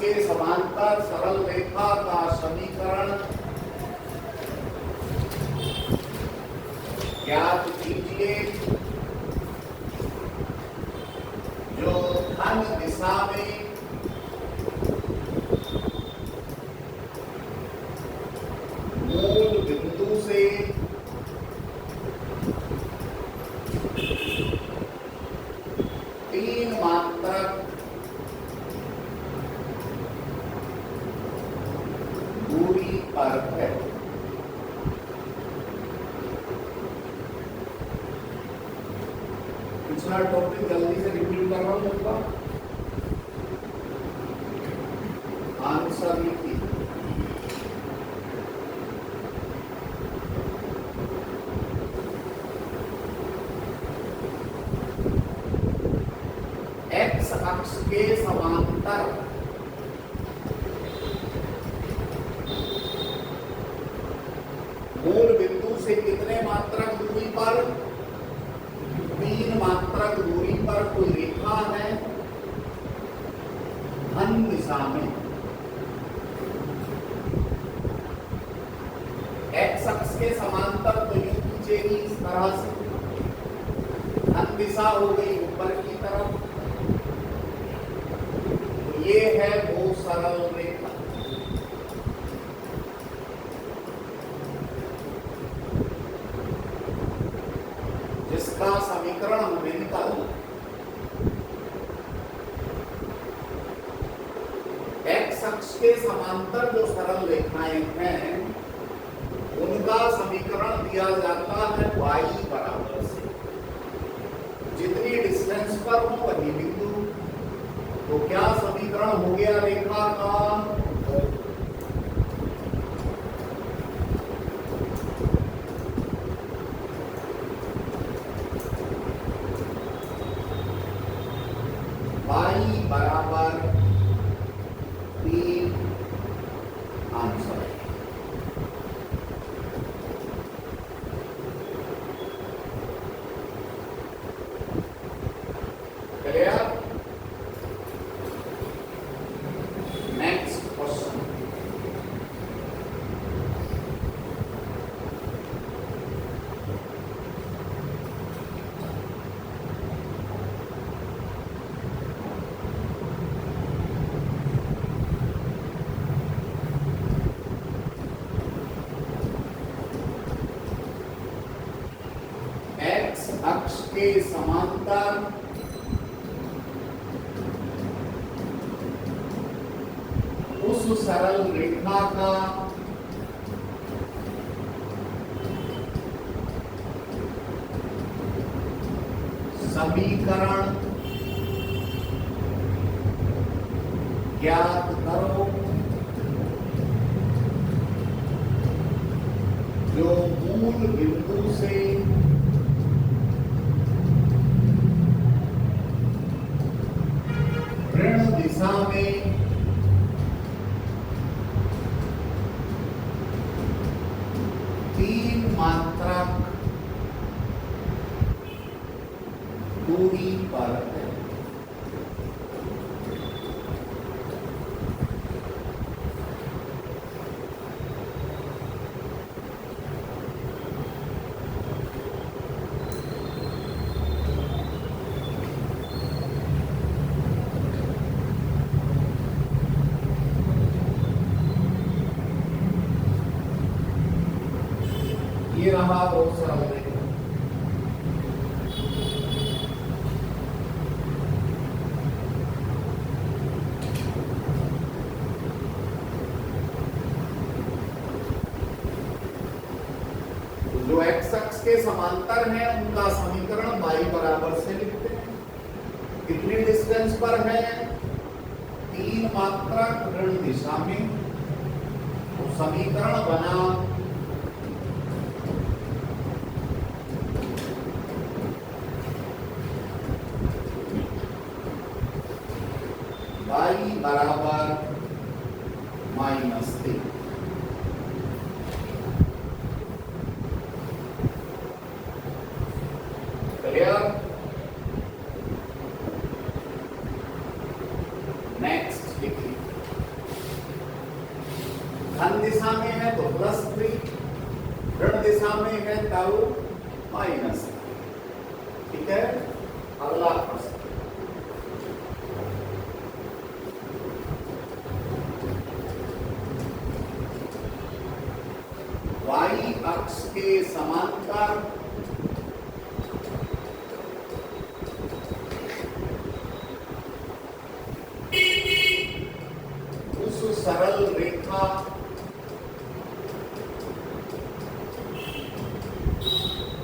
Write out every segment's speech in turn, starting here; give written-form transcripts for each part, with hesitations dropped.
के समांतर सरल रेखा का समीकरण ज्ञात कीजिए जो धन दिशा में मूल बिंदु से तीन मात्रक दूरी पर है। पिछला टॉपिक जल्दी से रिपीट कर रहा हूं सबका। आंसर लिखिए। एक्स अक्ष के समांतर मूल बिंदु से कितने मात्रक दूरी पर? तीन मात्रक दूरी पर कोई रेखा है धन दिशा में। एक्स अक्ष के समांतर तो यूं खींचेगी इस तरह से, धन दिशा हो गई ऊपर की तरफ। तो ये है वो सरल रेखा जिसका समीकरण हमें निकालना। एक्स अक्ष के समांतर जो सरल रेखाएं हैं उनका समीकरण दिया जाता है y बराबर से। जितनी डिस्टेंस पर हो वही बिंदु। तो क्या समीकरण हो गया रेखा का? y बराबर 3। Answer clear? Next question. X अक्ष के समांतर उस सरल रेखा का समीकरण ज्ञात करो जो मूल बिंदु से ऋण दिशा में तीन मात्रक दूरी पर है। ये रहा बहुत सरल रेखा। जो एक्स अक्ष के समांतर है उनका समीकरण y बराबर से लिखते हैं। कितनी डिस्टेंस पर है? तीन मात्रक ऋण दिशा में। तो समीकरण बना y बराबर -3। क्लियर? नेक्स्ट देखिए। है तो +3, ऋण दिशा में है तो -3। ठीक है, अगला प्रश्न। y अक्ष के समांतर उस सरल रेखा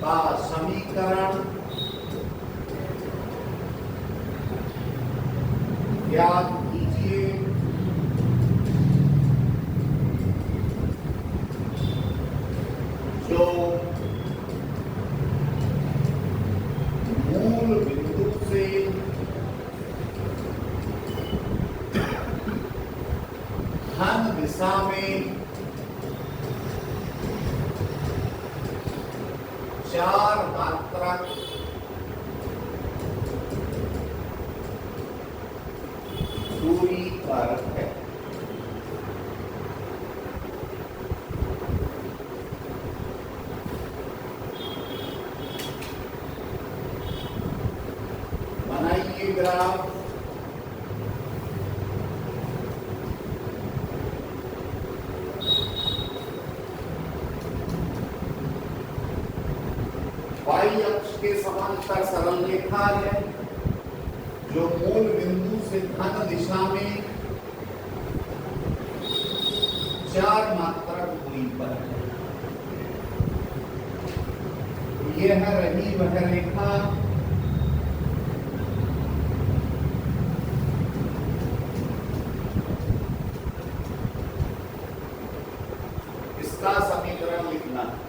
का समीकरण ज्ञात कीजिए जो मूल बिंदु से धन दिशा में 4 मात्रक दूरी पर है। बनाइए ग्राफ। y अक्ष के समांतर सरल रेखा है जो मूल बिंदु से धन दिशा में 4 मात्रक दूरी पर है। यह रही वह रेखा इसका समीकरण लिखना है।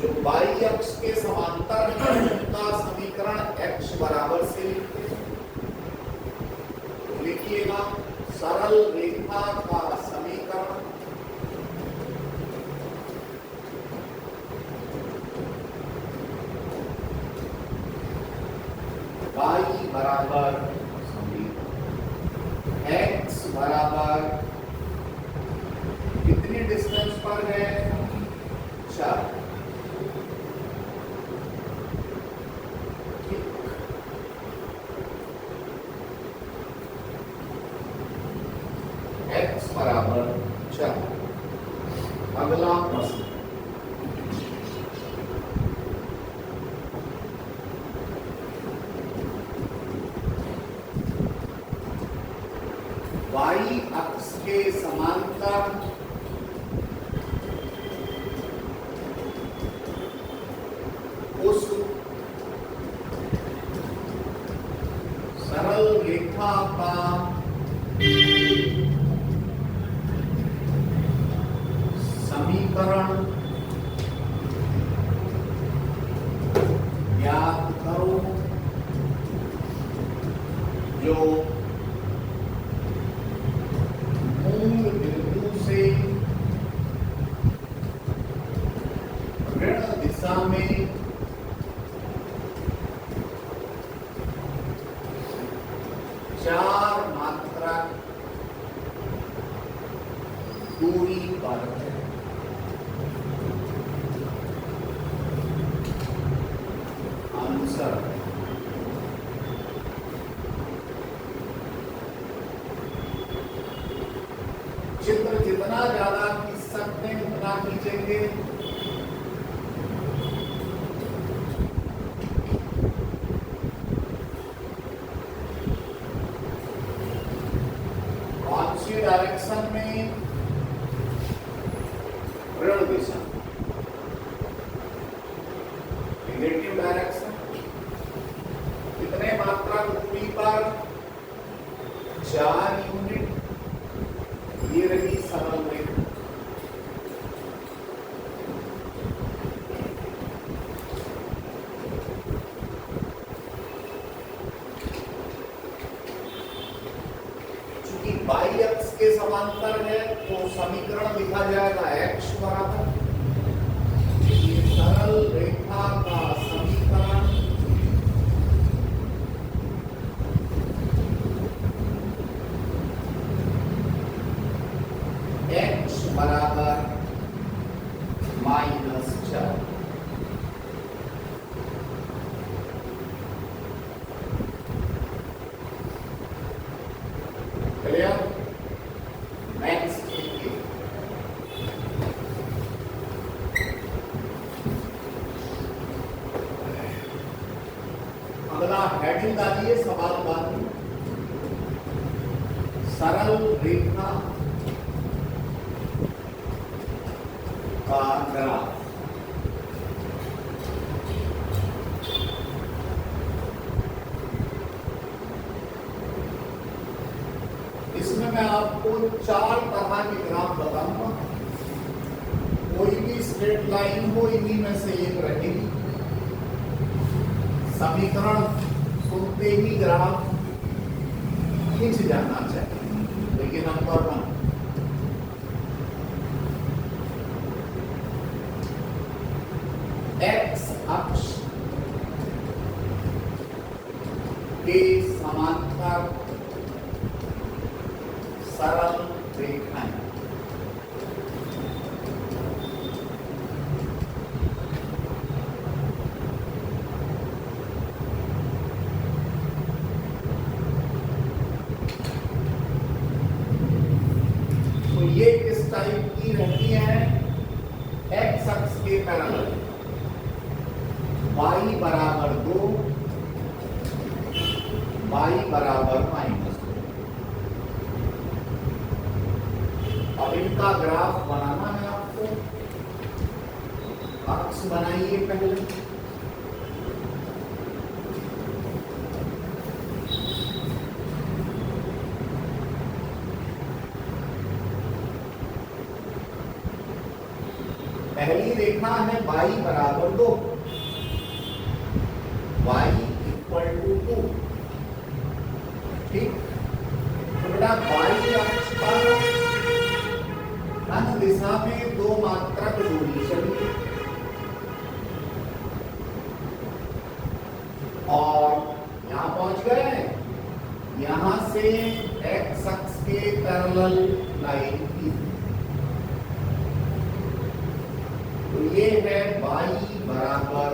जो y अक्ष के समांतर है उनका समीकरण x बराबर से लिखते हैं। लिखिएगा, सरल रेखा का समीकरण y बराबर x बराबर कितनी डिस्टेंस पर है? 4। x बराबर 4। अगला प्रश्न। y अक्ष के समांतर उस सरल रेखा का समीकरण ज्ञात करो जो मूल बिंदु से ऋण दिशा में 4 मात्रक दूरी पर है। आंसर चित्र जितना ज्यादा खींच सकते हैं उतना खींचेंगे। कौन सी डायरेक्शन में? ऋण दिशा, नेगेटिव डायरेक्शन। कितने मात्रा दूरी पर? 4 यूनिट। ये रही सरल रेखा। चूंकि y अक्ष के समांतर है तो समीकरण लिखा जाएगा x बराबर ये सरल रेखा का समीकरण x बराबर -4। क्लियर? नेक्स्ट अगला हेडिंग डालिए सवाल बाद सरल रेखा का ग्राफ। इसमें मैं आपको 4 तरह के ग्राफ बताऊंगा। कोई भी स्ट्रेट लाइन हो, इन्हीं में से एक रहेगी। समीकरण सुनते ही ग्राफ खींच जाना चाहिए। तो ये नंबर 1। एक्स अक्ष के समांतर सरल रेखाएं। तो ये किस टाइप की रहती हैं? एक्स अक्ष के पैरेलल, y बराबर 2, y बराबर -2। अब इनका ग्राफ बनाना है आपको। अक्ष बनाइए पहले। पहली रेखा है y बराबर 2, y इक्वल टू 2। ठीक, तो बेटा y अक्ष पर धन दिशा में 2 मात्रक दूरी चलिए और यहां पहुंच गए। यहां से एक्स अक्ष के पैरेलल लाइन की, तो ये है y बराबर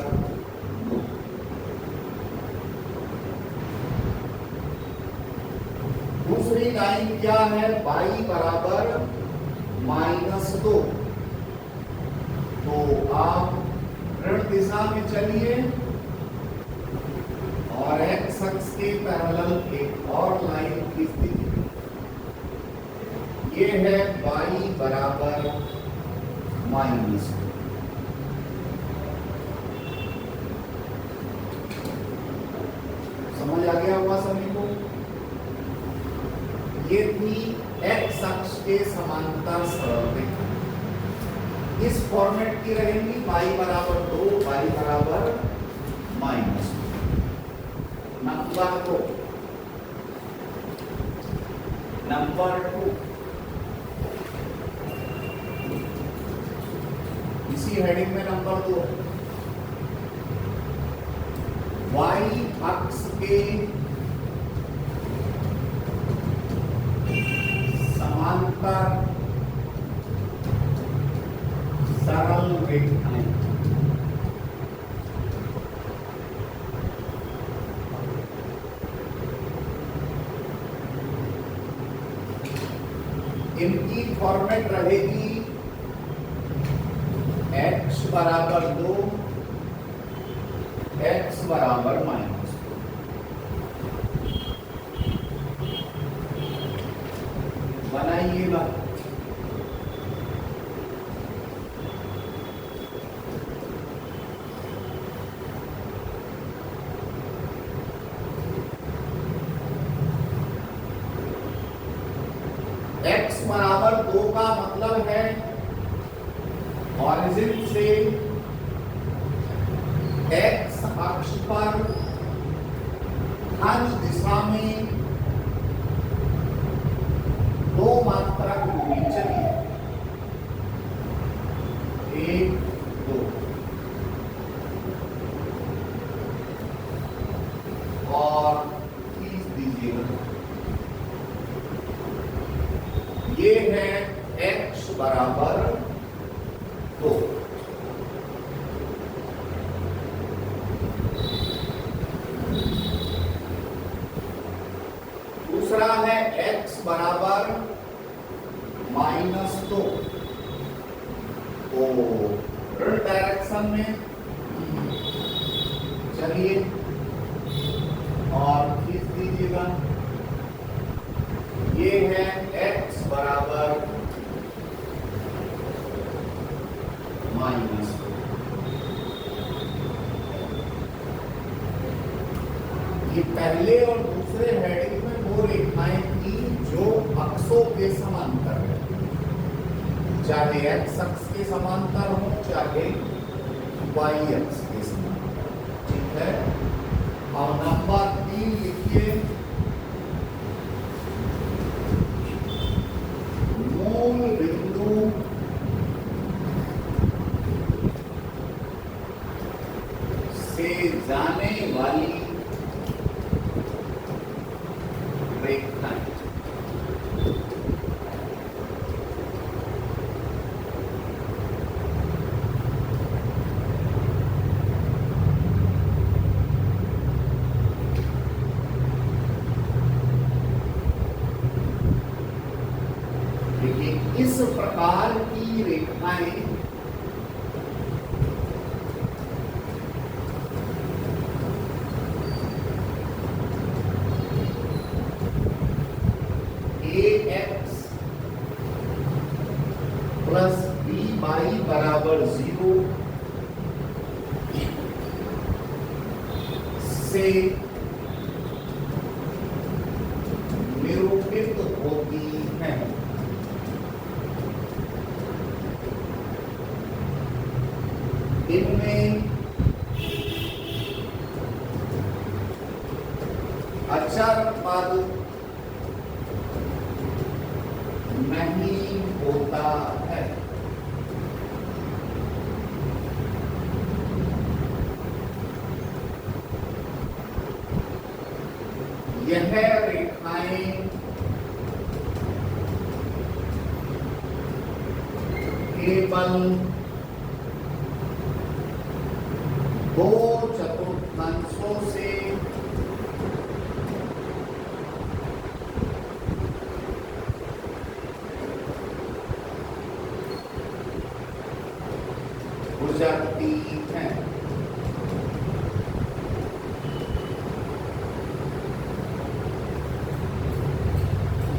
2। दूसरी लाइन क्या है? y बराबर -2। तो आप ऋण दिशा में चलिए और एक्स अक्ष के पैरेलल एक और लाइन खींच दीजिए। ये है y बराबर -2। समझ आ गया होगा सभी को? ये थी एक्स अक्ष के समांतर सरल रेखा। इस फॉर्मेट की रहेंगी, y बराबर 2, y बराबर -2। नंबर 2 इसी हेडिंग में नंबर 2 y अक्ष के समांतर सरल रेखाएं। इनकी फॉर्मेट रहेगी x बराबर 2, x बराबर -2। बनाइएगा। x बराबर 2 का मतलब है ऑरिजिन से x अक्ष पर धन दिशा में 2 मात्रक दूरी चलिए, 1, 2 और खींच दीजिएगा। ये है x बराबर 2। दूसरा है x बराबर -2। तो ऋण डायरेक्शन में चलिए और खींच दीजिएगा। ये है x बराबर -2। ये पहले और दूसरे हेडिंग में वो रेखाएं थी जो अक्षों के समांतर है, चाहे x अक्ष के समांतर हो चाहे y अक्ष के समांतर। ठीक है। और नंबर 3 लिखिए, मूल बिंदु से जाने वाली रेखाएं। देखिए इस प्रकार की रेखाएं ax प्लस by बराबर 0 से निरूपित होती है। इनमें अचर पद नहीं होता है। यह रेखाएं केवल 2 चतुर्थांशों से गुजरती हैं।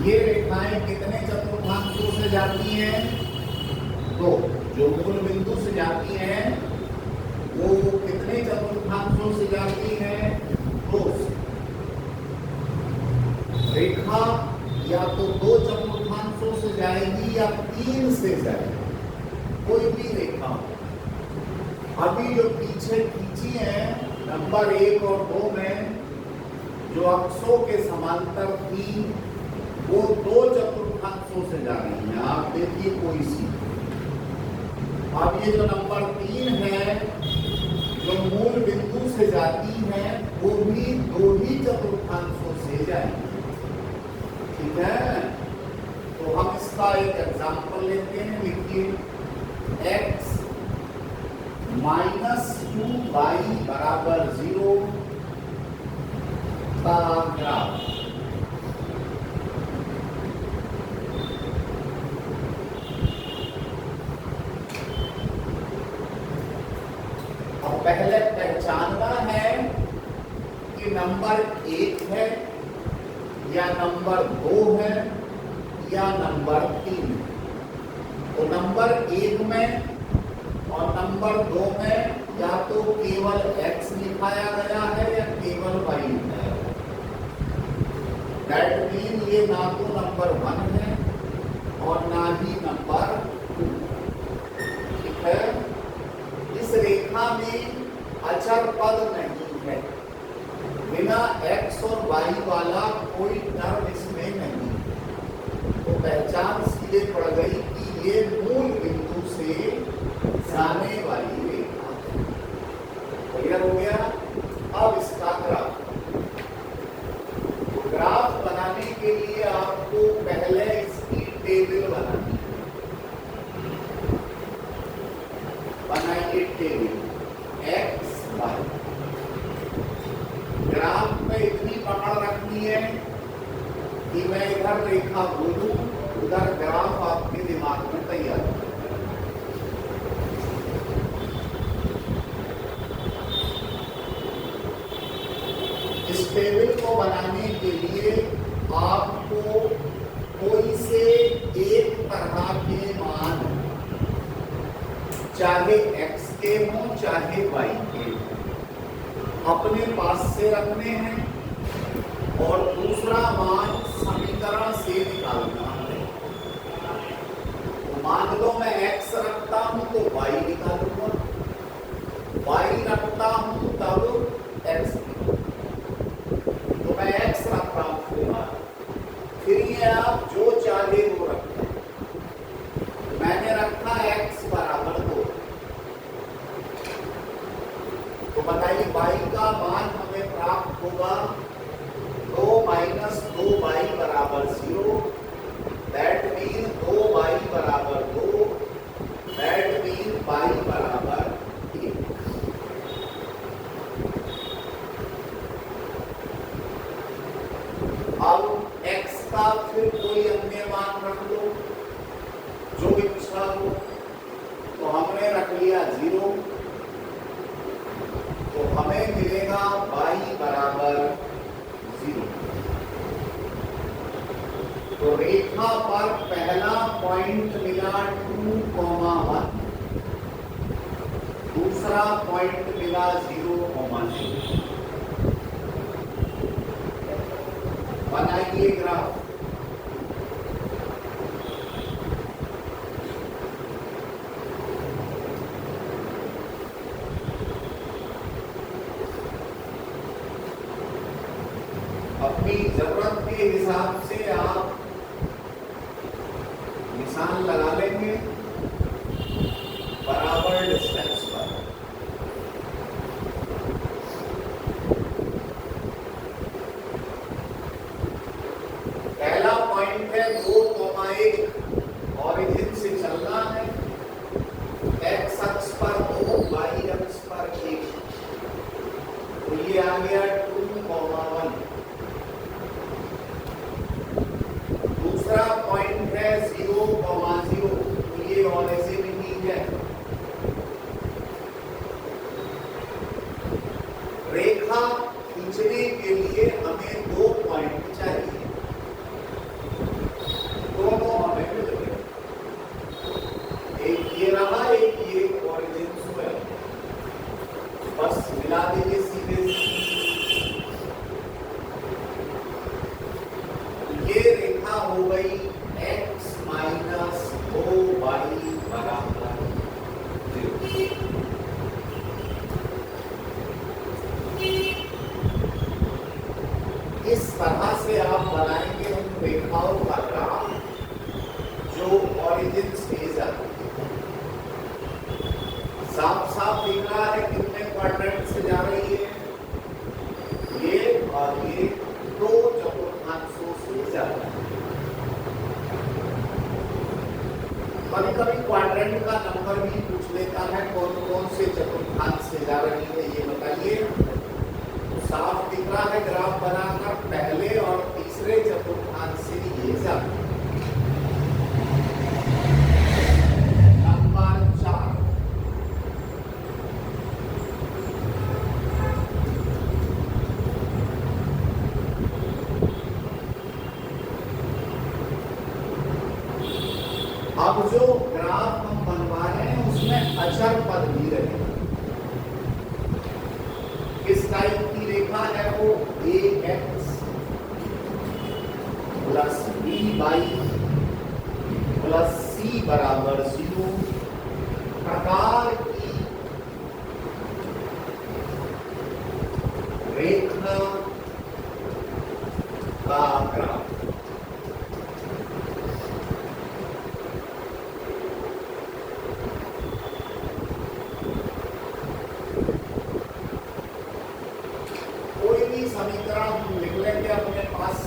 ये रेखाएं कितने चतुर्थांशों से जाती हैं? 2। जो मूल बिंदु से जाती हैं वो कितने चतुर्थांशों से जाती है? 2 से। रेखा या तो 2 चतुर्थांशों से जाएगी या 3 से जाएगी, कोई भी रेखा। अभी जो पीछे खींची है नंबर 1 और 2 में जो अक्षों के समांतर थी वो 2 चतुर्थांशों से जा रही है। आप देखिए कोई सी। अब ये जो नंबर 3 है जो मूल बिंदु से जाती है वो भी 2 ही चतुर्थांशों से जाएगी। ठीक है। तो हम इसका एक एग्जांपल लेते हैं। लिखिए x -2y बराबर 0 का ग्राफ। अब पहले पहचानना है कि नंबर 1 है या नंबर 2 है या नंबर 3। तो नंबर 1 में और नंबर 2 में या तो केवल x लिखाया गया है या केवल y लिखाया गया है। दैट मीन ये ना तो नंबर 1 है और ना ही नंबर 2। ठीक है। इस रेखा में अचर पद नहीं है। बिना x और y वाला कोई टर्म इसमें नहीं। तो पहचान सीधे पड़ गई कि ये मूल बिंदु से जाने वाली रेखा है। क्लियर हो गया। अब इसका ग्राफ। तो ग्राफ बनाने के लिए आपको पहले इसकी टेबल बनानी है। बनाइए टेबल एक्स वाई। ग्राफ में इतनी पकड़ रखनी है कि मैं इधर रेखा बोलूं, उधर ग्राफ आपके दिमाग में तैयार हो। इस टेबल को बनाने के लिए आपको कोई से एक तरह के मान, चाहे x के हों चाहे y के हों, अपने पास से रखने हैं और दूसरा मान समीकरण से निकालना है। मान लो मैं x रखता हूं तो y निकालूंगा, y रखता हूं तब x। तो मैं x रख रहा हूं, फिर ये आप जो चाहे वो रखें। मैंने रखा x बराबर 2, तो बताइए y का मान हमें प्राप्त होगा 2 माइनस 2y बराबर 0। दैट मीन 2y बराबर 2, दैट मीन y बराबर 1। अब x का फिर कोई अन्य मान रख लो जो इच्छा हो। तो हमने रख लिया 0, तो हमें मिलेगा y बराबर 0। तो रेखा पर पहला पॉइंट मिला 2,1, दूसरा पॉइंट मिला 0,0। बनाइए ग्राफ। अपनी जरूरत के हिसाब से आप निशान लगा लेंगे बराबर डिस्टेंस पर। पहला पॉइंट है 2,1, ऑरिजिन से चलना है, x अक्ष पर 2, y अक्ष पर 1, तो ये आ गया 2,1। दूसरा पॉइंट है 0,0, तो ये और ऐसे भी ठीक है। रेखा खींचने के लिए हमें 2 पॉइंट चाहिए, दोनों हमें मिल गए। एक ये रहा, एक ये ऑरिजिन है, बस मिला दीजिए सीधे। ये रेखा हो गई x माइनस 2y बराबर 0। इस तरह से आप बनाएंगे उन रेखाओं का ग्राफ जो ऑरिजिन से जाती है। साफ साफ दिख रहा है कितने क्वाड्रेंट से जा रही है, ये और ये 2 चतुर्थांशों से जा रहा है। कभी कभी क्वाड्रेंट का नंबर भी पूछ लेता है, कौन कौन से चतुर्थांश से जा रही है ये बताइए। तो साफ दिख रहा है ग्राफ बनाकर पहले और तीसरे चतुर्थांश से ये जा रही है। नंबर 4, अब जो ग्राफ हम बनवा रहे हैं उसमें अचर पद भी रहेगा। किस टाइप की रेखा है वो, ax plus by plus c बराबर 0 प्रकार की रेखा का ग्राफ। समीकरण हम लिख लेंगे अपने पास।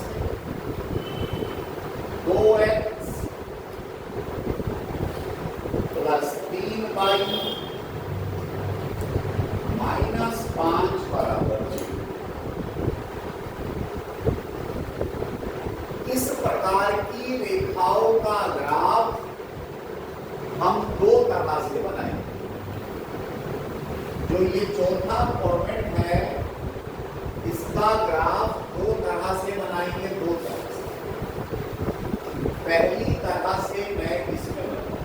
2x प्लस 3y तरह से बनाएंगे। जो ये चौथा फॉर्मेट है इसका ग्राफ दो तरह से बनाएंगे, दो तरह से। पहली तरह से मैं इसमें बनाऊंगा,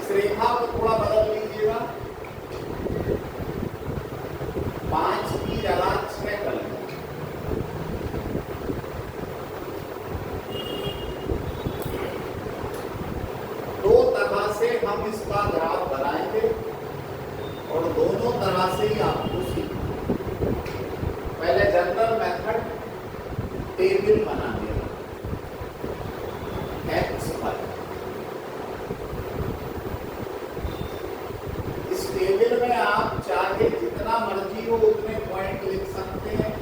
इस रेखा को थोड़ा बदल लीजिएगा, 5 की जगह 6 कर लेंगे। दो तरह से हम इसका ग्राफ बनाएंगे और दोनों तरह से ही आपको सीखना। पहले जनरल मेथड टेबल बनाने का, एक्स पर इस टेबल में आप चाहे जितना मर्जी हो उतने पॉइंट लिख सकते हैं,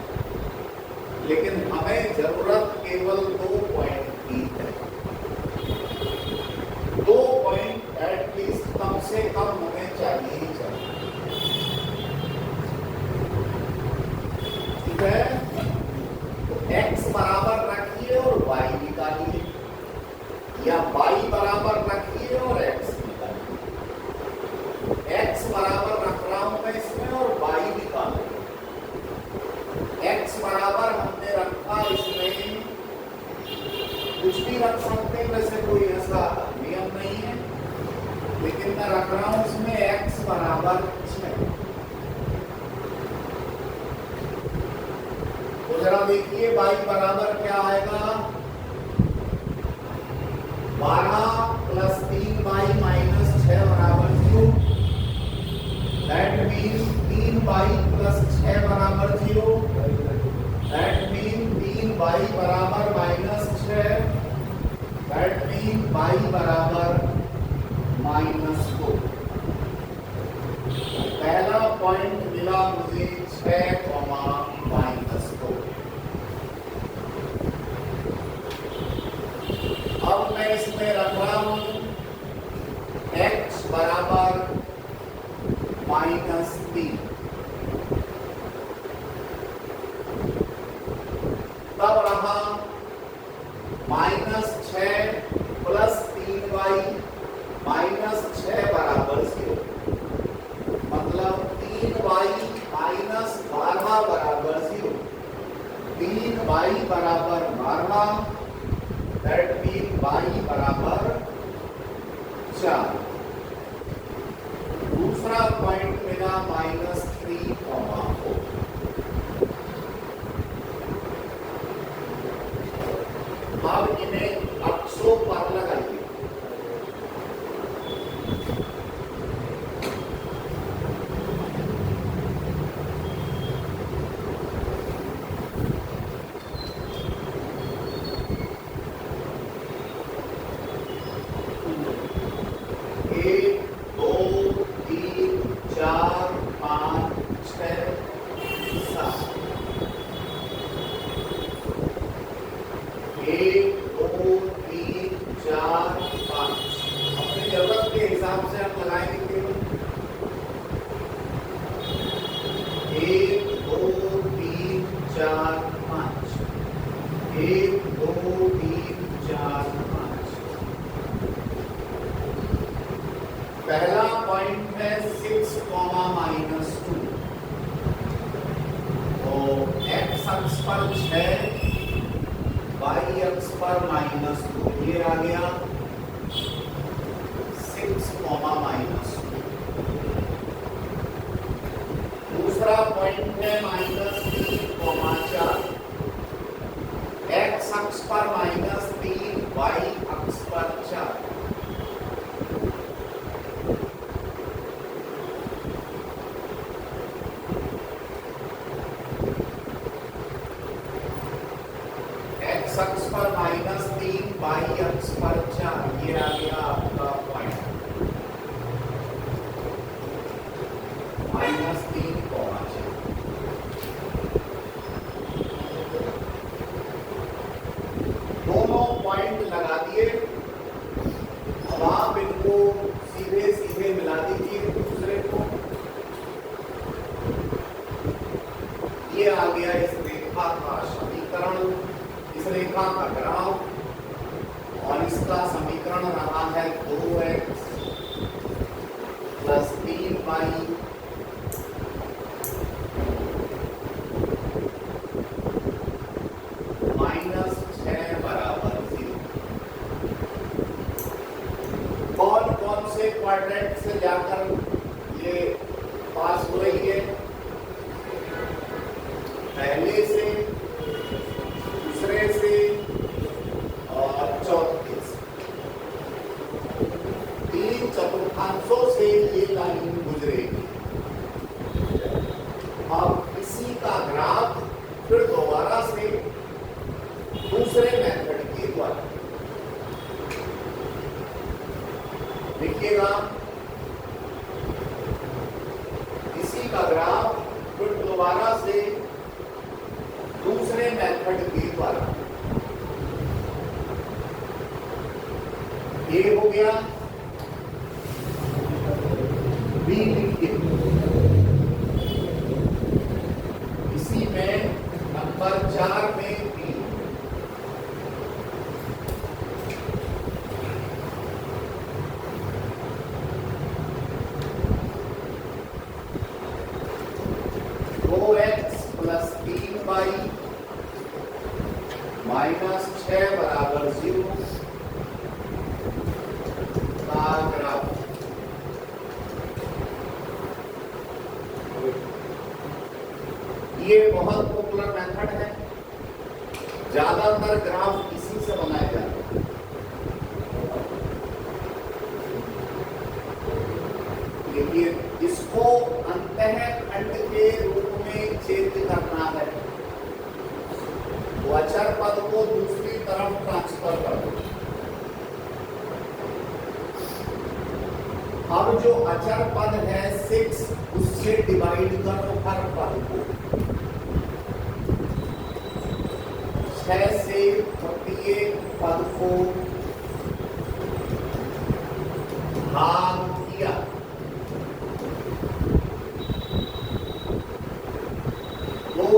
लेकिन हमें जरूरत केवल 2 पॉइंट की है। 2 पॉइंट एटलीस्ट कम से कम हमें चाहिए ही चाहिए। ठीक है, तो x बराबर रखिए और y निकालिए, या y बराबर रखिए और x निकालिए। x बराबर रख रहा हूं मैं इसमें और y निकालो। x बराबर हमने रखा इसमें, कुछ भी रख सकते हैं, वैसे कोई ऐसा नियम नहीं है, लेकिन मैं रख रहा हूं इसमें x बराबर 6। तो जरा देखिए y बराबर क्या आएगा, 12 + 3y - 6 बराबर 0। दैट मीन्स 3y + 6 बराबर 0। दैट मीन्स 3y बराबर -6। दैट मीन्स y बराबर -2। पहला पॉइंट मिला मुझे 6, -2। अब मैं इसमें रख रहा हूं x बराबर -3। तब रहा -6 + 3y -6 बराबर 0। मतलब 3y - 12 बराबर 0। 3y बराबर 12। दैट मीन y बराबर 4। दूसरा पॉइंट मिला -3, 4। अब इन्हें अक्षों पर लगाइए। पहला पॉइंट है 6, -2। तो x अक्ष पर 6, y अक्ष पर -2, ये आ गया 6, -2। दूसरा पॉइंट है -3, 4। x अक्ष पर -3, y अक्ष पर 4। x अक्ष पर -3, y अक्ष पर 4, ये आ गया आपका पॉइंट -3, 4। दोनों पॉइंट लगा दिए। अब आप इनको सीधे सीधे मिला दीजिए दूसरे को। ये आ गया इस रेखा का समीकरण, इस रेखा का ग्राफ, और इसका समीकरण रहा है 2x क्वाड्रेंट से जाकर ये पास हो रही है, पहले से, दूसरे से और चौथे से। 3 चतुर्थांशों से ये लाइन गुजरेगी। अब इसी का ग्राफ फिर दोबारा से दूसरे मेथड के द्वारा देखिएगा। इसी का ग्राफ फिर दोबारा से दूसरे मेथड के द्वारा ये हो गया। बी लिखिए, इसी में नंबर 4 में B. x plus 3y minus 6 बराबर 0 का ग्राफ। ये बहुत पॉपुलर मेथड है, ज्यादातर ग्राफ इसी से बनाए जाते हैं। देखिए, इसको अंतःखंड के रूप में चेंज करना है, वो अचर पद को दूसरी तरफ ट्रांसफर कर दो। अब जो अचर पद है 6, उससे डिवाइड करो हर पद को। 6 से प्रत्येक पद को भाग किया।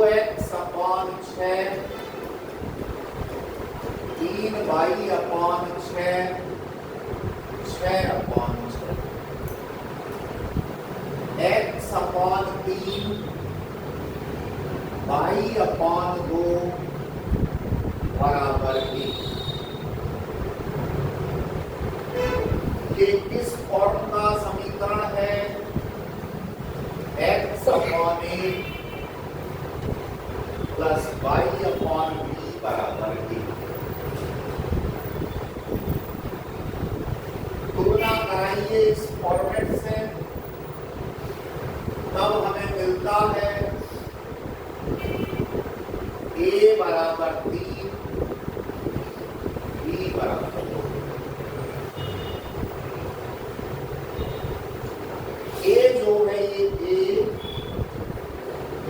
x upon 6, 3y upon 6, 6 upon 6, x upon 3, y upon 2 बराबर 1। ये किस फॉर्म का समीकरण है? x upon 1 plus y upon b बराबर 1। तुलना कराइए इस फॉर्मेट से, तब हमें मिलता है a बराबर 3, b बराबर 2। a जो है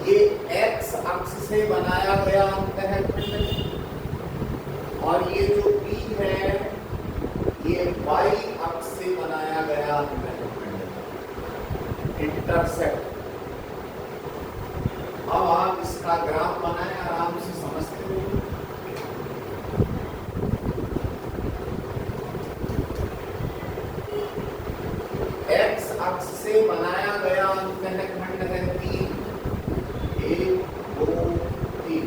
ये x अक्ष से बनाया गया अंतःखंड, और ये जो b है ये y अक्ष से बनाया गया अंतःखंड, इंटरसेक्ट। अब आप इसका ग्राफ बनाएं, आराम से समझते हो। x अक्ष से बनाया गया अंतःखंड है 3, 1, 2, 3।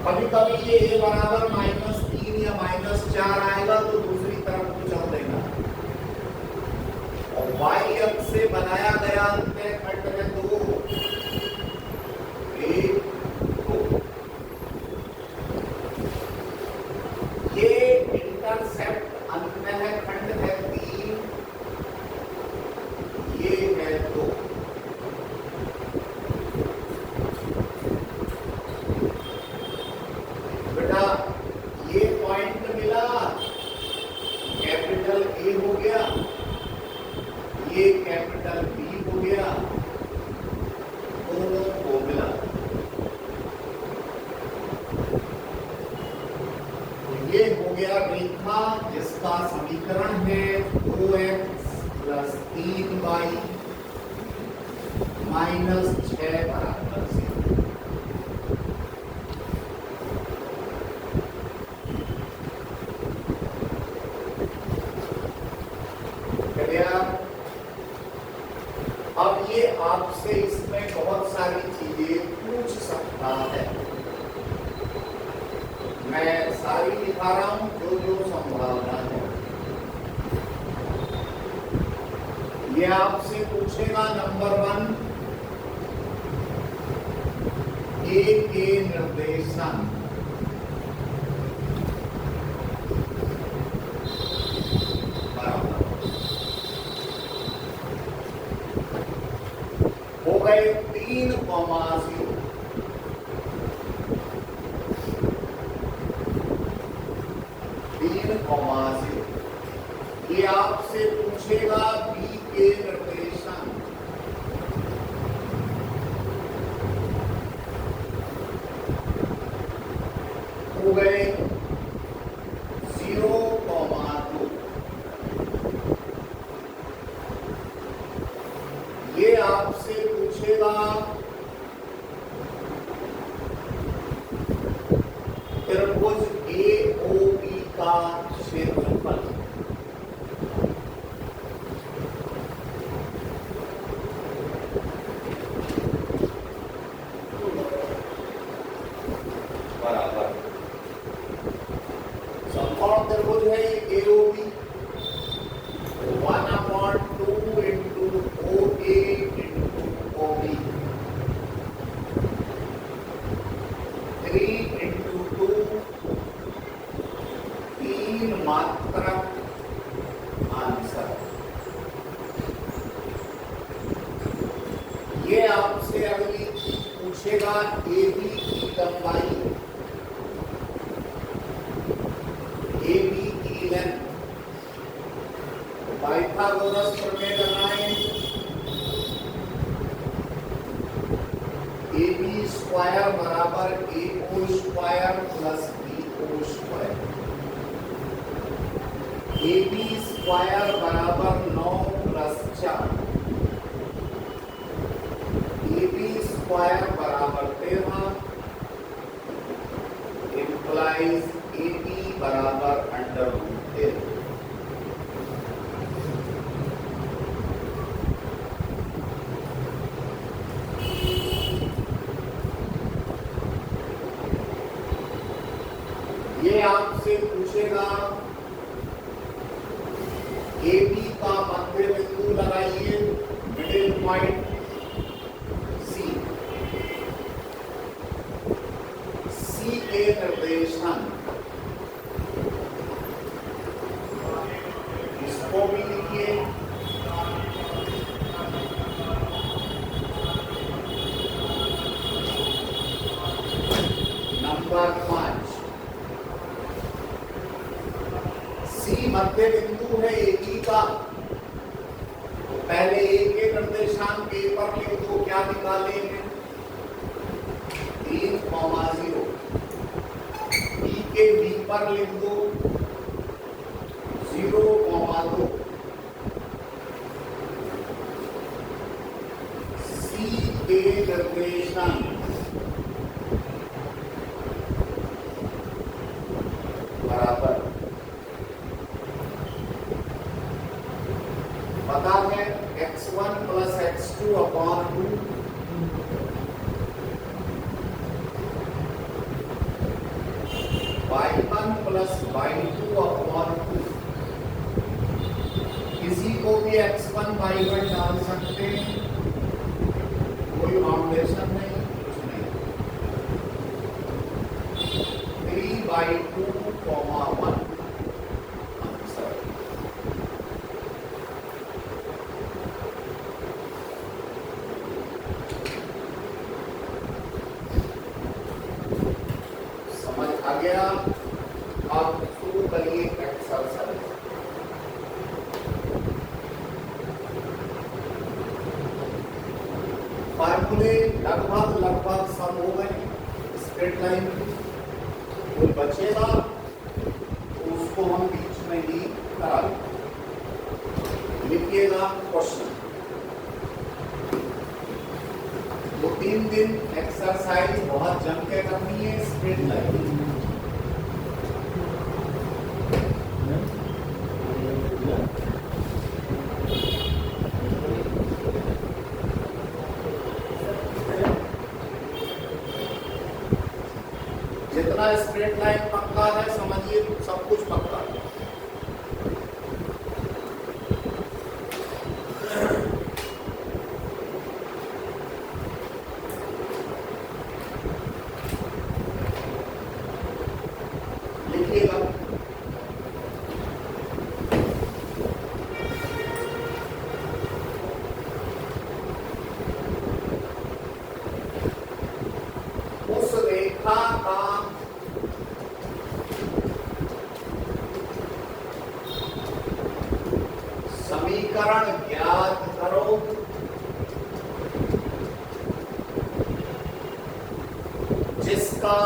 कभी कभी ये a बराबर -3 या -4 आएगा तो दूसरी तरफ को चल देगा। और y अक्ष से बनाया गया अंतःखंड है 2, 1, 2। ये इंटरसेप्ट अंतःखंड है 3, ये है 2। बेटा ये पॉइंट मिला, कैपिटल A हो गया, ये कैपिटल B हो गया, दोनों को मिला। तो ये हो गया रेखा जिसका समीकरण है 2x प्लस 3y माइनस 6 बराबर 0। अब ये आपसे इसमें बहुत सारी चीजें पूछ सकता है, मैं सारी दिखा रहा हूं जो जो संभावना है। ये आपसे पूछेगा नंबर 1 ए के निर्देशन हो गए 3,0 3,0 ये आपसे पूछेगा बी के निर्देशन हो गए 0,2 ये आपसे पूछेगा त्रिभुज AOB का क्षेत्रफल बराबर समकोण त्रिभुज है ये AOB 1/2 into OA into OB 3 into 2 3 मात्रक आंसर। ये आपसे अगली चीज पूछेगा AB की लंबाई AB की लेंथ पाइथागोरस प्रमेय लगाएं AB स्क्वायर बराबर AO square plus BO square AB square बराबर 9 प्लस 4 AB स्क्वायर बराबर 13 implies AB बराबर √13। ये आपसे पूछेगा AB का मध्य बिंदु लगाइए मिडिल पॉइंट C के निर्देशन इसको भी लिखिए नंबर 5 C मध्य बिंदु है AB का तो पहले A के निर्देशांक A पर लिख दो क्या निकालेंगे 3,0 B के B पर लिख दो 0,2 C के निर्देशांक बराबर पता है x1 plus x2 upon 2 y1 plus y2 upon 2 किसी को भी x1 y1 डाल सकते हैं कोई फाउंडेशन नहीं कुछ नहीं 3/2, 1 आ गया। अब शुरू करिए एक्सरसाइज। फार्मूले लगभग सब हो गए स्ट्रेट लाइन कोई बचेगा तो उसको हम बीच में ही करा लिखिएगा क्वेश्चन। 2-3 दिन एक्सरसाइज बहुत जम के करनी है स्ट्रेट लाइन। जितना स्ट्रेट लाइन पक्का है समझिए सब कुछ पक्का है। समीकरण ज्ञात करो। जिसका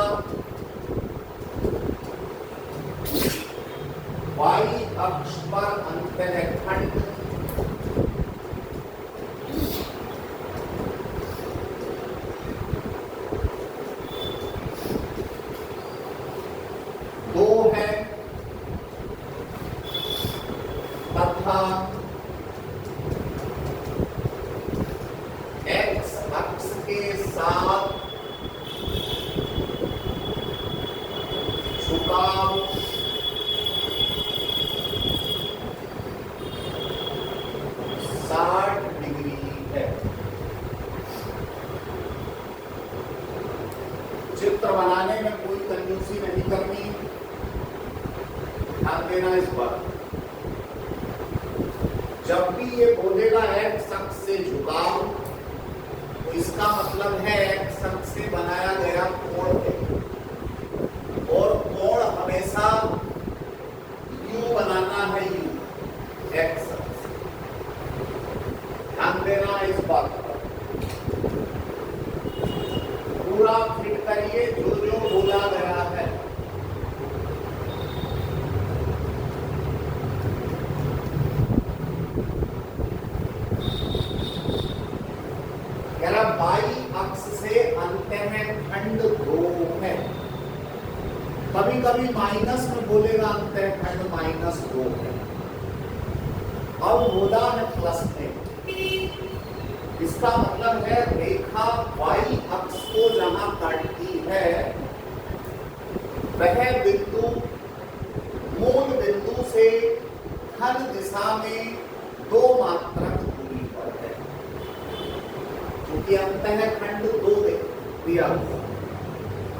y अक्ष पर अंतःखंड दो है तथा x अक्ष के साथ झुकाव 60 डिग्री है। चित्र बनाने में कोई कंजूसी नहीं करनी, ध्यान देना इस बात। जब भी ये बोलेगा x अक्ष से झुकाव, तो इसका मतलब है x अक्ष से बनाया गया कोण है, और कोण हमेशा u बनाना है, u x अक्ष। ध्यान देना इस बात पर, पूरा फिट करिए जो जो बोला गया है। y अक्ष से अंतःखंड दो है। कभी कभी माइनस में बोलेगा अंतःखंड -2 है, अब बोला है प्लस में। इसका मतलब है रेखा y अक्ष को जहां काटती है वह बिंदु मूल बिंदु से धन दिशा में 2 मात्रक दूरी पर है, क्योंकि अंतःखंड 2 दिया हुआ।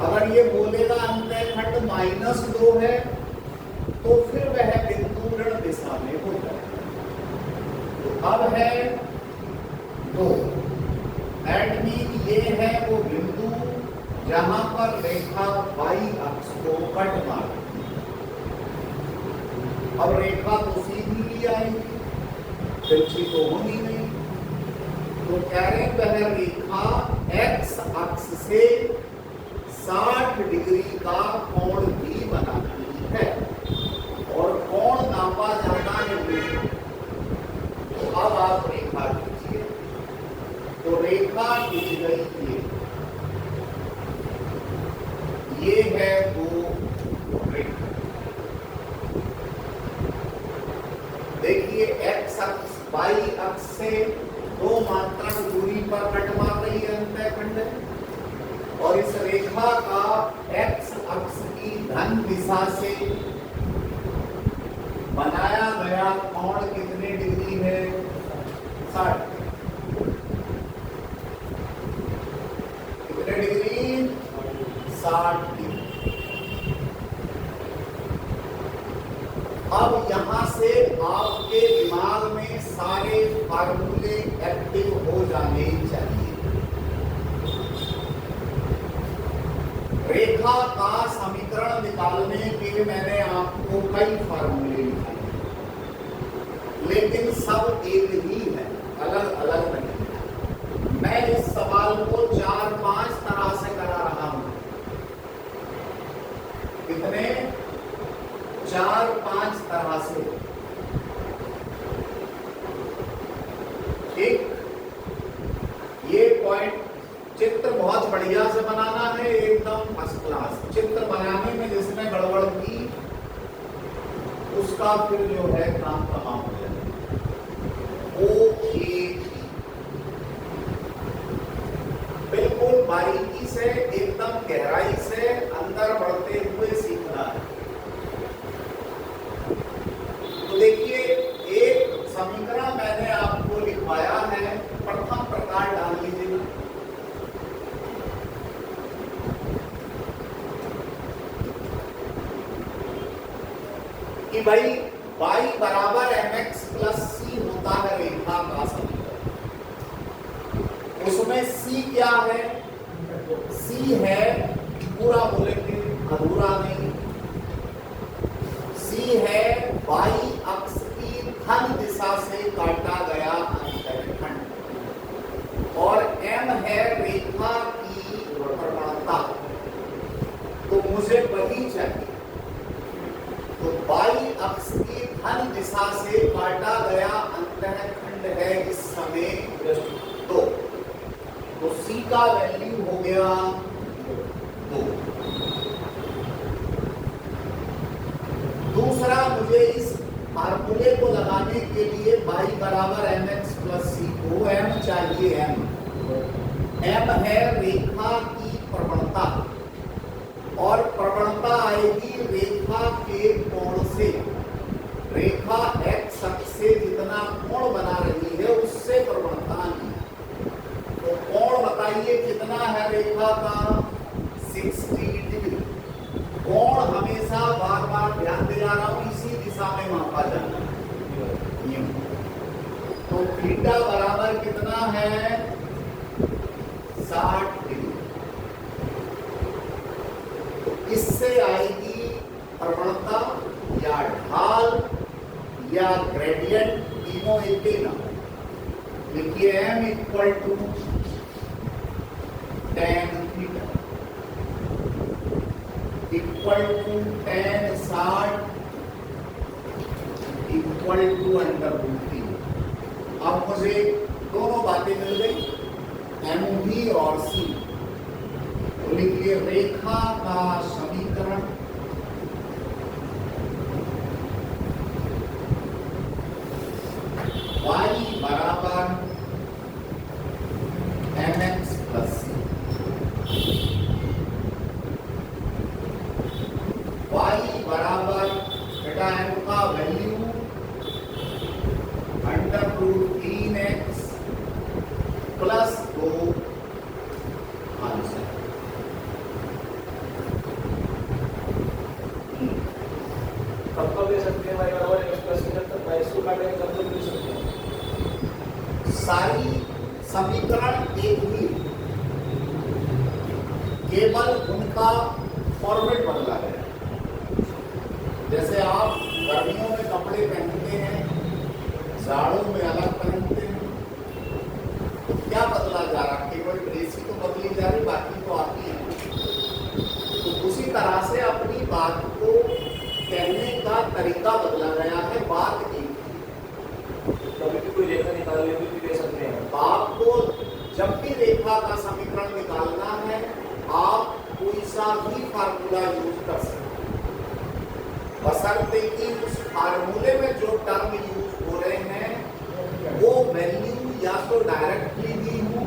अगर ये बोलेगा अंतःखंड -2 है तो फिर वह बिंदु ऋण दिशा में हो जाएगा। तो अब है 2, दैट मीन ये है वो बिंदु जहां पर रेखा y अक्ष को कट मारती है। अब रेखा तो सीधी ही आएगी, तिरछी तो होनी नहीं। तो कह रहे वह रेखा x अक्ष से 60 डिग्री का कोण भी बनाती है, और कोण नापा जाना है। तो अब आप रेखा खींचिए, तो रेखा खींच गई ये है वो रेखा। देखिए x अक्ष y अक्ष से 2 मात्रक दूरी पर कट मार रही है अंतःखंड, और इस रेखा का x अक्ष की धन दिशा से बनाया गया कोण कितने डिग्री है? 60। कितने डिग्री? 60 डिग्री। अब यहां से आपके दिमाग में सारे फार्मूले एक्टिव हो जाने चाहिए। रेखा का समीकरण निकालने के लिए मैंने आपको कई फार्मूले लिखे, लेकिन सब एक ही है, अलग अलग नहीं। मैं इस सवाल को 4-5 तरह से करा रहा हूं। कितने? 4-5 तरह से। ठीक, ये पॉइंट चित्र बहुत बढ़िया से बनाना है, एकदम फर्स्ट क्लास। चित्र बनाने में जिसने गड़बड़ की उसका फिर जो है काम तमाम हो जाएगा। ओके, बिल्कुल बारीकी से, एकदम गहराई से अंदर बढ़ते हुए सीखना है। तो देखिए, एक समीकरण मैंने आपको लिखवाया है, प्रथम प्रकार डाल लीजिएगा। कि भाई y बराबर mx प्लस c होता है रेखा का समीकरण। उसमें c क्या है? c है, पूरा बोलेंगे, अधूरा नहीं। c है y अक्ष की धन दिशा से काटा अक्ष की धन दिशा से काटा गया अंतःखंड है इस समय 2। तो C का वैल्यू हो गया 2। दूसरा, मुझे इस फार्मूले को लगाने के लिए y बराबर mx प्लस सी को m चाहिए। m है रेखा की प्रवणता, और प्रवणता आएगी रेखा के कोण से। रेखा x अक्ष से जितना कोण बना रही है उससे प्रवणता आनी है। तो कोण बताइए कितना है रेखा का? 60 डिग्री। कोण हमेशा बार बार ध्यान दे जा रहा हूं, इसी दिशा में मापा जाना है। तो थीटा बराबर कितना है? 60 डिग्री। इससे आएगी प्रवणता या ढाल या ग्रेडियंट, तीनों एक ही ना। देखिए m equal to tan theta equal to tan 60 equal to √3। अब मुझे दोनों बातें मिल गई, एम भी और सी। तो लिखिए रेखा का समीकरण y बराबर mx प्लस सी। y बराबर बेटा m का वैल्यू √3x प्लस 2 आंसर। कब कब ले सकते हैं y बराबर x प्लस सी? जब तक इसको काटेंगे तब तक ले सकते हैं। सारी समीकरण एक ही, केवल उनका फॉर्मेट बदला गया। जैसे आप गर्मियों में कपड़े पहनते हैं, जाड़ों में अलग पहनते हैं, तो क्या बदला जा रहा? केवल ड्रेस ही तो बदली जा रही, बाकी तो आती है। तो उसी तरह से अपनी बात को कहने का तरीका बदला गया है, बात एक। कभी भी कोई रेखा निकालने में भी दे सकते हैं। आपको जब भी रेखा का समीकरण निकालना है, आप कोई सा भी फार्मूला यूज कर सकते हैं, बशर्ते कि उस फार्मूले में जो टर्म यूज हो रहे हैं वो वैल्यू या तो डायरेक्टली दी हो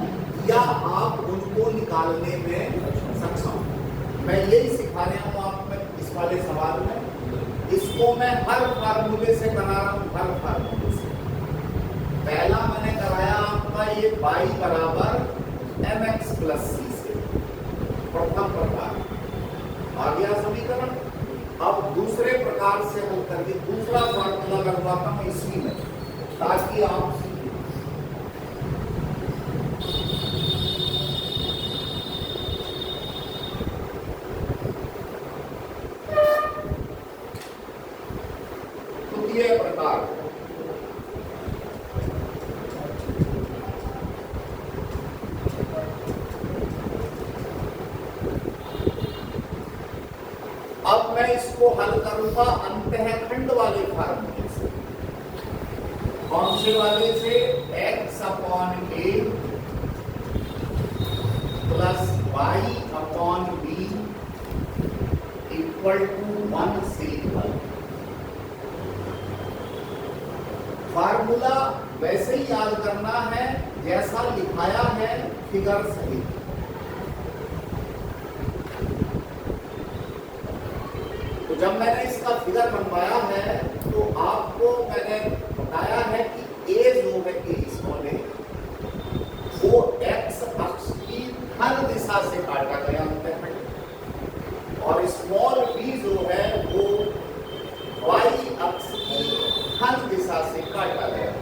या आप उनको निकालने में सक्षम हो। मैं यही सिखा रहा हूँ आप में इस वाले सवाल में। इसको मैं हर फार्मूले से बना रहा हूँ, हर फार्मूले से। पहला मैंने कराया आपका ये y बराबर mx प्लस सी से, प्रथम प्रकार आ गया समीकरण। अब दूसरे प्रकार से हल करके दूसरा फार्मूला लगवाता हूं इसी में, ताकि आप सीखें। तृतीय प्रकार, अब मैं इसको हल करूंगा अंतःखंड वाले फार्मूले से। कौन से वाले से? x upon a plus y upon b equal to 1 से हल। फार्मूला वैसे ही याद करना है जैसा लिखाया है फिगर सहित। तो जब मैंने इसका फिगर बनवाया है तो आपको मैंने बताया है कि a जो है स्मॉल a वो x अक्ष की धन दिशा से काटा गया अंतःखंड, और स्मॉल b जो है वो y अक्ष की धन दिशा से काटा गया।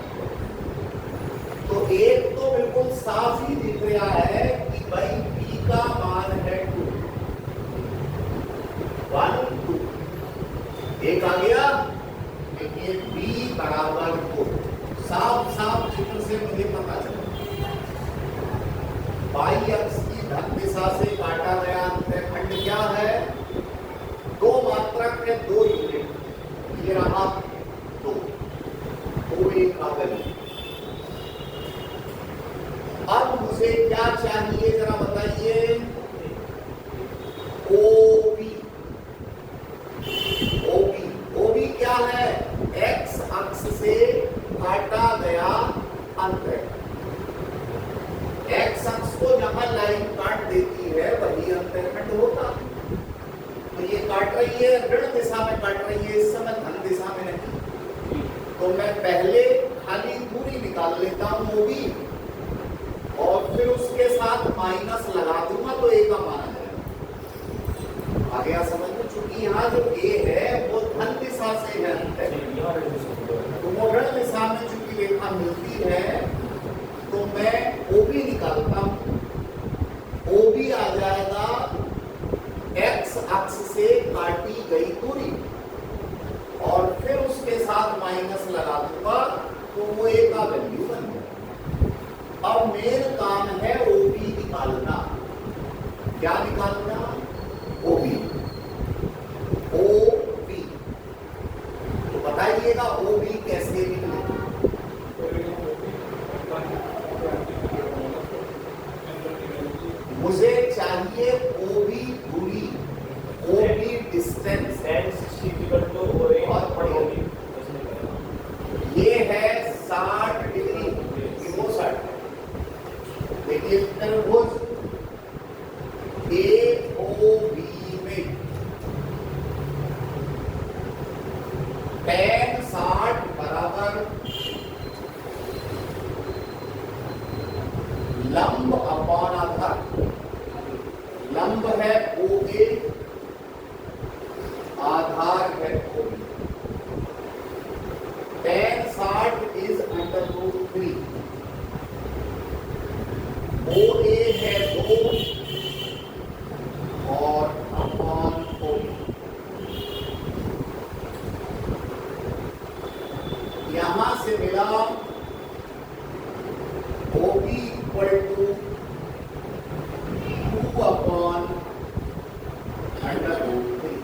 तो एक तो बिल्कुल साफ ही दिख रहा है कि भाई b का मान है 2, 1 2 एक आ गया। देखिए b बराबर 2, साफ साफ चित्र से मुझे पता चला। y अक्ष की धन दिशा से काटा गया अंतःखंड क्या है? 2 मात्रक है, 2 यूनिट। ये रहा वैल्यू। अब मुझे क्या चाहिए जरा बताइए? ओबी। ओबी ओबी क्या है? एक्स अक्ष से काटा गया अंतर। एक्स अक्ष को जहां लाइन काट देती है वही अंतरखंड होता। तो ये काट रही है, ऋण दिशा में काट रही है, इस समय धन दिशा में नहीं। तो मैं पहले खाली दूरी निकाल लेता हूं ओबी, और फिर उसके साथ माइनस लगा दूंगा तो ए का मान आ जाएगा। आ गया समझ में? चूंकि यहाँ जो ए है वो धन दिशा से है, तो वो ऋण दिशा में चूंकि रेखा मिलती है, तो मैं ओबी निकालता हूं। ओबी आ जाएगा एक्स अक्ष से काटी गई दूरी, और फिर उसके साथ माइनस लगा दूंगा तो वो ए का वैल्यू बन गया। अब मेन काम है ओबी निकालना। क्या निकालना? ओबी। ओबी तो बताइएगा ओबी कैसे निकले? मुझे चाहिए ओबी दूरी, ओबी डिस्टेंस। ये है 60 डिग्री, वो 60। देखिए त्रिभुज AOB में tan 60 बराबर लंब अपॉन आधार। लंब है OA, आधार है OB। tan 60 is √3। OA है 2 और अपॉन OB। यहां से मिला OB इक्वल टू 2 अपॉन √3।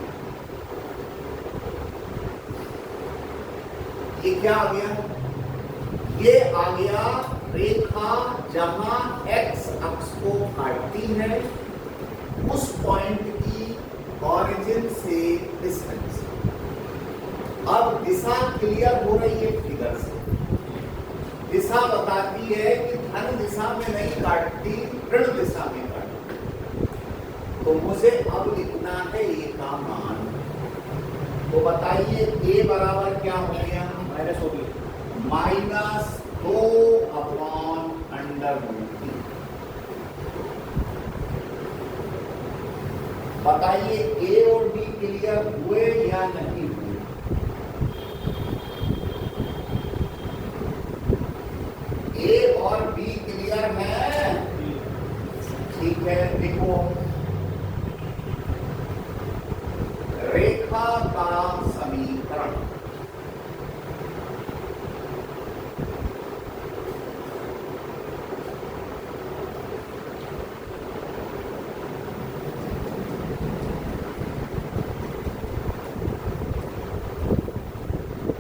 ये क्या आ गया? ये आ गया रेखा जहां x अक्ष को काटती है, उस पॉइंट की ऑरिजिन से डिस्टेंस। अब दिशा क्लियर हो रही है फिगर से। दिशा बताती है कि धन दिशा में नहीं काटती, ऋण दिशा में काटती। तो मुझे अब लिखना है ए का मान। तो बताइए ए बराबर क्या हो गया? -2 अपॉन √3। बताइए ए और बी क्लियर हुए या नहीं हुए? ए और बी क्लियर है? ठीक है, देखो रेखा का समीकरण।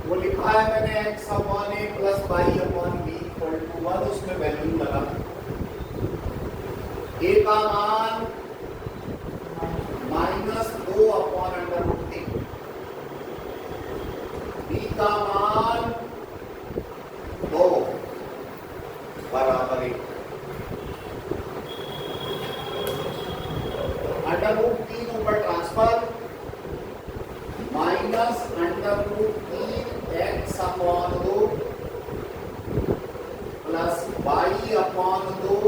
वो लिखा है मैंने x upon a plus y upon b equal to 1, उसमें वैल्यू लगा। a का मान -2 अपॉन √3, b का मान 2 बराबर 1। √3 ऊपर transfer, -√3 x upon 2 plus y upon 2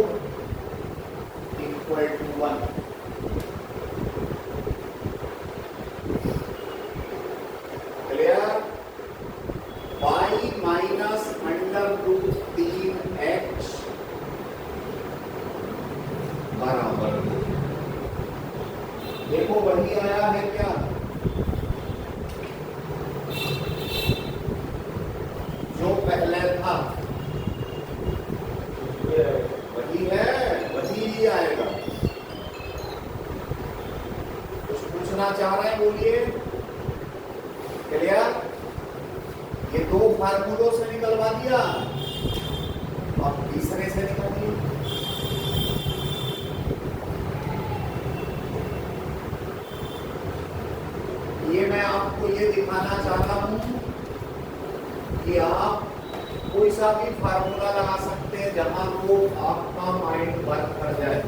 equal to 1। Clear? ये दो फार्मूलों से निकलवा दिया, अब तीसरे से निकालिए। ये मैं आपको ये दिखाना चाहता हूं कि आप कोई सा भी फार्मूला लगा सकते हैं जहां को आपका माइंड वर्क कर जाए।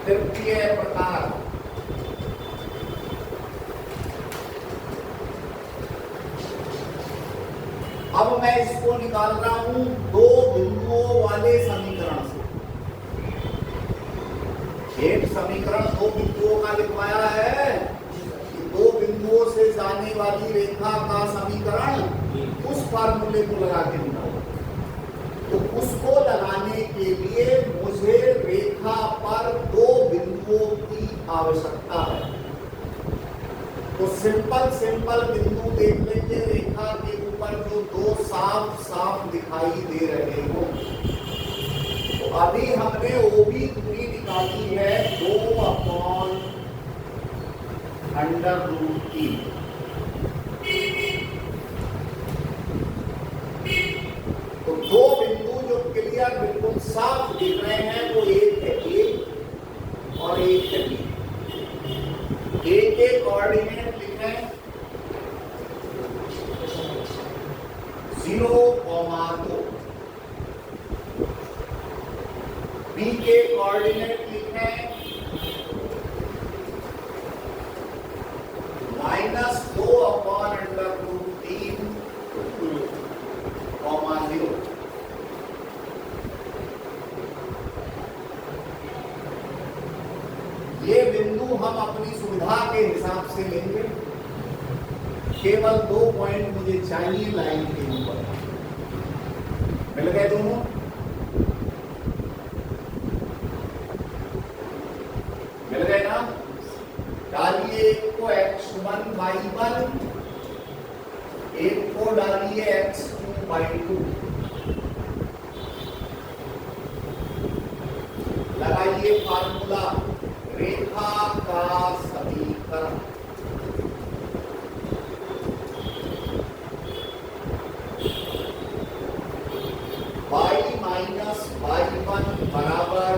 तृतीय प्रकार, अब मैं इसको निकाल रहा हूं दो बिंदुओं वाले समीकरण से। एक समीकरण दो बिंदुओं का लिखवाया है, दो बिंदुओं से जाने वाली रेखा का समीकरण उस फार्मूले को लगा के निकालो। तो उसको लगाने के लिए मुझे रेखा पर दो बिंदुओं की आवश्यकता है। तो सिंपल बिंदु देख लेंगे रेखा के ऊपर जो दो साफ साफ दिखाई दे रहे हो। तो अभी हमने ओबी दूरी निकाली है 2/√3। तो दो बिंदु जो क्लियर बिल्कुल साफ दिख रहे हैं वो एक है ए और एक है बी। ए के कोऑर्डिनेट लिखें 0,2, बी के कोऑर्डिनेट लिखें -2/√3,0। ये बिंदु हम अपनी सुविधा के हिसाब से लेंगे। केवल 2 पॉइंट मुझे चाहिए लाइन के ऊपर। मिल गए दोनों? मिल गए ना? डालिए एक को x1 y1, एक को डालिए x2 y2। लगाइए फार्मूला रेखा का समीकरण। y माइनस y1 बराबर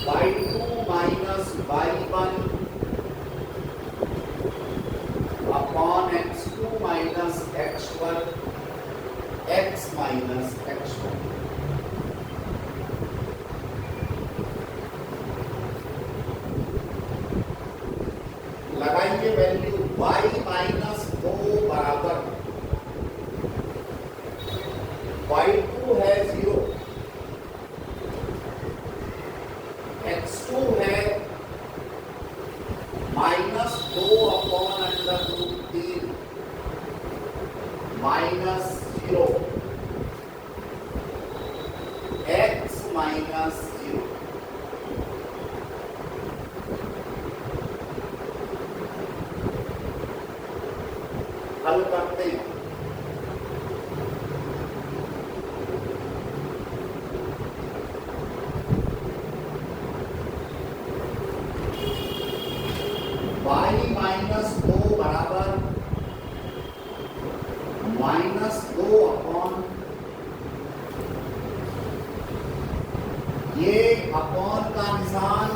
y2 minus y1 upon x2 minus x1 x minus x1। लगाइए वैल्यू y माइनस 2 बराबर y2 है 0, x2 है -2/√3 -0, x माइनस 0। हल करते हैं। y माइनस 2 बराबर -2 अपॉन, ये अपॉन का निशान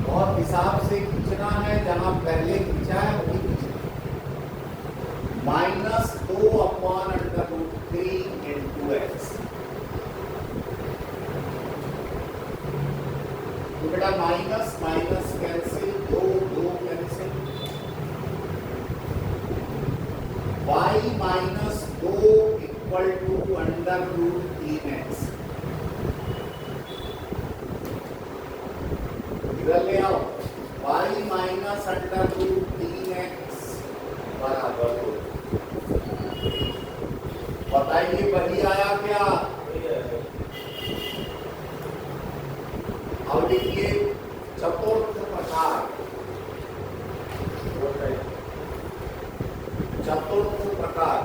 बहुत हिसाब से खींचना है, जहां पहले खींचा है वही खींचना। -2/√3 into x। तो बेटा minus minus cancel, 2 cancel. y minus 2 equal to √3x। इधर ले आओ, y माइनस √3x बराबर 2। बताइए वही आया क्या? अब देखिए चतुर्थ प्रकार। चतुर्थ प्रकार